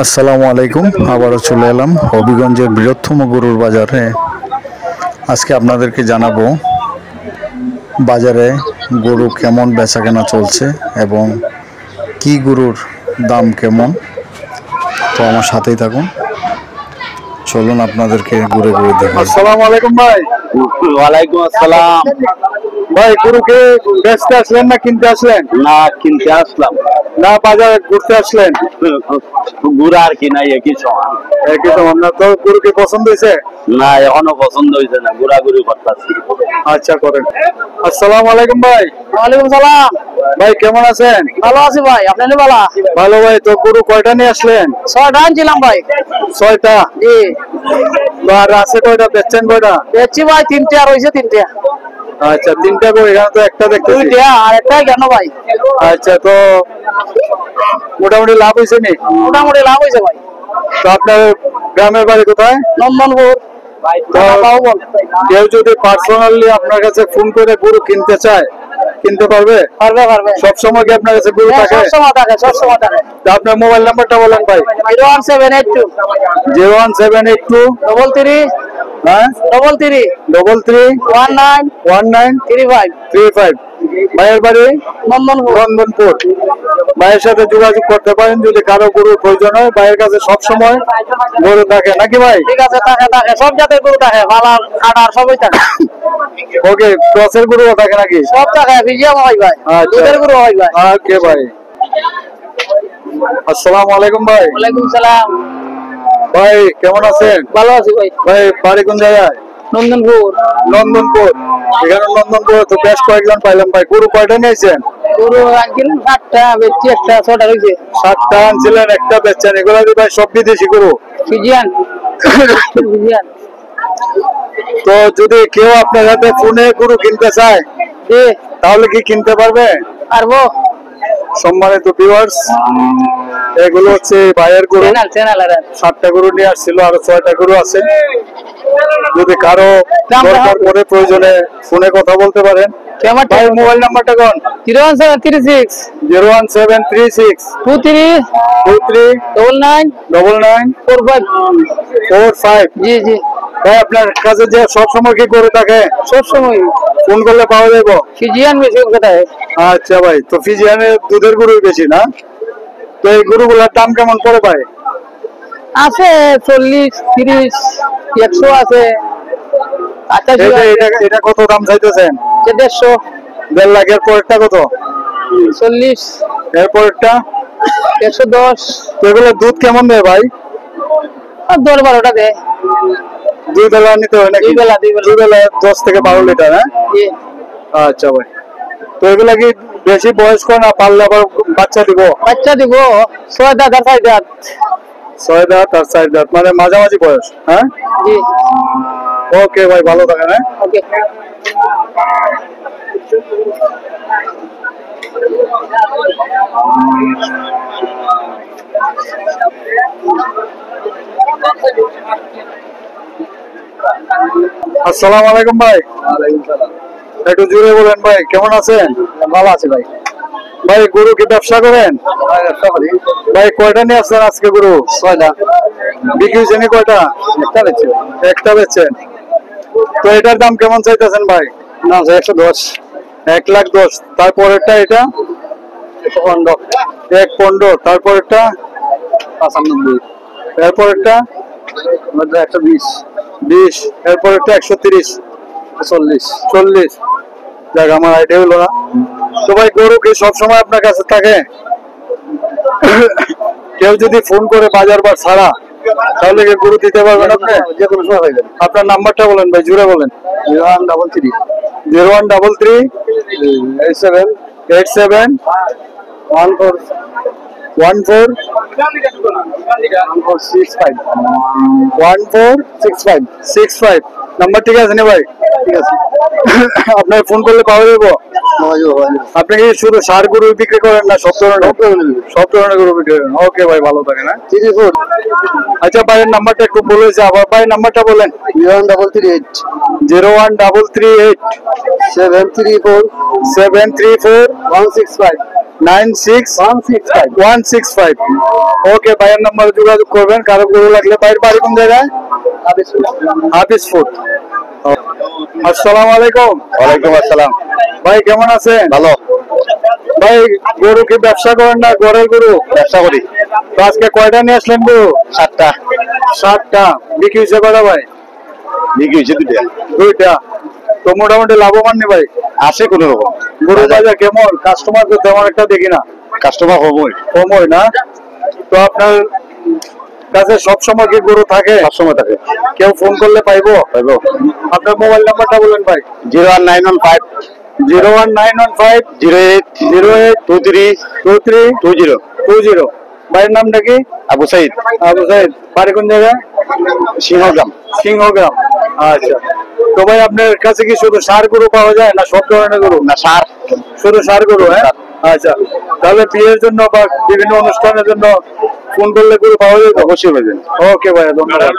আসসালামু আলাইকুম। আবারও চলে এলাম হবিগঞ্জের বৃহত্তম গরুর বাজারে। আজকে আপনাদেরকে জানাবো বাজারে গরু কেমন বেচাকেনা চলছে এবং কি গরুর দাম কেমন। তো আমার সাথেই থাকুন, চলুন আপনাদেরকে ঘুরে ঘুরে দেখাই। আসসালামু আলাইকুম ভাই। ওয়ালাইকুম আসসালাম। ভাই গরুকে বেচতে আসলেন না কিনতে আসলেন? না, কিনতে আসলাম। না বাজারে ঘুরতে আসলেন? ঘুরা আর কি নাই, একই সমান। একই তো না। তো গরুকে পছন্দ হয়েছে? না, এখনো পছন্দ হয়েছে না, ঘোরাঘুরি করতেছি। আচ্ছা করেন। আসসালামু আলাইকুম ভাই। ওয়ালাইকুম সালাম। ভাই কেমন আছেন? ভালো আছি ভাই, আপনি ভালো? ভালো ভাই। তো গরু কয়টা নিয়ে আসলেন? 6টা আনছিলাম ভাই। 6টা? জি। তো আর আছে কয়টা, বেচছেন কয়টা? বেচছি ভাই 3টে, আর হয়েছে 3টে। আচ্ছা 3টা গরু, এখানে তো একটা দেখতেছি। 2টে আর একটা কেন ভাই? আচ্ছা তো মোটামুটি লাভ হয়েছে নি? মোটামুটি লাভ হয়েছে ভাই। তো আপনার গ্রামের বাড়ি কোথায়? নন্দনপুর। তো কেউ যদি পার্সোনালি আপনার কাছে ফোন করে গরু কিনতে চায়, কিনতে পারবে? পারবে পারবে। সবসময় কি আপনার কাছে গরু থাকে? সবসময় থাকে, সবসময় থাকে। তো আপনার মোবাইল নাম্বারটা বলেন ভাই। 01782 01782 33 হ্যাঁ 33 33 19 19 35 35। ভাইয়ের বাড়ি নন্দনপুর। নন্দনপুর। ভাইয়ের সাথে যোগাযোগ করতে পারেন যদি কারো গরুর প্রয়োজন হয়। ভাইয়ের কাছে সবসময় গরু থাকে নাকি ভাই? ঠিক আছে, থাকে থাকে, সব জাতের গরু থাকে, ভালো খাটার সবই থাকে। ওকে, ক্রসের গরুও থাকে নাকি? সব থাকে, ফিজিয়াম হয় ভাই, দুধের গরু হয় ভাই। ওকে ভাই। আসসালামু আলাইকুম ভাই। ওয়ালাইকুম সালাম। ভাই কেমন আছেন? ভালো আছি ভাই। ভাই বাড়ি কোন জায়গায়? নন্দনপুর। নন্দনপুর। এখানে নন্দনপুর তো বেশ কয়েকজন পাইলাম ভাই। গরু কয়টা নিয়েছেন? গরু আনছিলাম 7টা, বেচছি একটা, 6টা রয়েছে। 7টা আনছিলেন, একটা বেচছেন। এগুলো কি ভাই সব বিদেশি গরু? ফিজিয়ান। ফিজিয়ান। তো যদি কেউ আপনার হাতে ফোনে গরু কিনতে চায় জি। তাহলে কি কিনতে পারবে? পারবো। সম্মানিত ভিউয়ার্স, এগুলো হচ্ছে ভাইয়ের গরু। চ্যানেল 7টা গরু নিয়ে আসছিল, আরো 6টা গরু আছে। যদি কারো দরকার পড়ে প্রয়োজনে ফোনে কথা বলতে পারেন। ভাই মোবাইল নাম্বারটা কোন? 01736 01736 23 23 99 99 45। 45। জি জি। ভাই আপনার কাছে যে সবসময় কি গরু থাকে? সবসময় ফোন করলে পাওয়া যাবে? ফিজিয়ান বেশি কোথায়? আচ্ছা ভাই। তো ফিজিয়ানের দুধের গরুই বেশি না? তো এই গরুগুলোর দাম কেমন পড়ে ভাই? আছে 40 30 100 আছে। আচ্ছা এটা কত দাম চাইতেছেন? 150 1.5 লাখ। এর পরেরটা কত? 40 এর পরেরটা 110। তো এগুলো দুধ কেমন দেয় ভাই? আর 10-12টা দেয়। 2 বেলা নিতে হয় নাকি? 2 বেলা 10 থেকে 12 লিটার। হ্যাঁ জি। আচ্ছা ভাই। তো এগুলা কি বেশি বয়স্ক না পারলে আবার বাচ্চা দিব? বাচ্চা দিব 6 দাঁত আর 4 দাঁত। 6 দাঁত আর 4 দাঁত, মানে মাঝামাঝি বয়স। হ্যাঁ জি। ওকে ভাই, ভালো থাকেন। হ্যাঁ ওকে। আসসালামু আলাইকুম ভাই। একটু জোরে বলেন ভাই, কেমন আছেন? ভালো আছে ভাই। ভাই গরু কি ব্যবসা করেন? ভাই কয়টা নিয়ে আসছেন আজকে গরু? 6টা। বিক্রি হয়েছে কয়টা? একটা বেচছি। একটা বেচছেন। তো এটার দাম কেমন চাইতেছেন ভাই? না 110। 1,10,000। তারপরেরটা এটা 115। 1,15,000। তারপরেরটা 95। এরপরেরটা 120। 20। এরপরেরটা 130। 40। দেখ আমার আইডিয়া হলো না। তো ভাই গরু কি সবসময় আপনার কাছে থাকে? কেউ যদি ফোন করে বাজার বার ছাড়া, তাহলে কি গরু দিতে পারবেন আপনি? যে কোনো সময় হয়ে যাবে। আপনার নাম্বারটা বলেন ভাই, জুড়ে বলেন। 0133 0133 87 87 14 14 1465 1465 নাম্বার ঠিক আছে না ভাই? ঠিক আছে। আপনার ফোন করলে পাওয়া যাবো? আপনি কি শুধু সার গরু বিক্রি করেন না সব ধরনের? সব ধরনের গরু বিক্রি করেন। ওকে ভাই, ভালো থাকেন। হ্যাঁ আচ্ছা ভাইয়ের নাম্বারটা একটু বলেছে আবার। ভাই নাম্বারটা বলেন। 0138 01338 734 734 165 96-165 ওকে ভাইয়ের নাম্বারে যোগাযোগ করবেন কারো গরু লাগলে। ভাইয়ের বাড়ি কোন জায়গায়? হাফিজপুর। আসসালামু আলাইকুম। ওয়ালাইকুম আসসালাম। ভাই কেমন আছেন? ভালো। ভাই গরু কি ব্যবসা করেন না ঘরের গরু? ব্যবসা করি। তো আজকে কয়টা নিয়ে আসলেন গরু? 7টা। 7টা। বিক্রি হয়েছে কয়টা ভাই? বিক্রি হয়েছে 2টা। তো মোটামুটি লাভবান নি ভাই? আছে কোন রকম। গরু বাজার কেমন? কাস্টমার তো তেমন একটা দেখি না। কাস্টমার কমই। কম হয় না? তো আপনার কাছে সবসময় কি গরু থাকে? সবসময় থাকে। কেউ ফোন করলে পাইবো? পাইবো। আপনার মোবাইল নাম্বারটা বলেন ভাই। 01915 01915 08 23 20। ভাইয়ের নামটা কি? আবু সাইদ। আবু সাইদ। বাড়ি কোন জায়গায়? সিংহগ্রাম। সিংহগ্রাম। আচ্ছা। তো ভাই আপনার কাছে কি শুধু ষাঁড় গরু পাওয়া যায় না সব ধরনের গরু? না সার। শুধু ষাঁড় গরু, হ্যাঁ? আচ্ছা। তাহলে বিয়ের জন্য বা বিভিন্ন অনুষ্ঠানের জন্য ফোন করলে গরু পাওয়া যাবে? অবশ্যই পাবেন। ওকে ভাইয়া, ধন্যবাদ।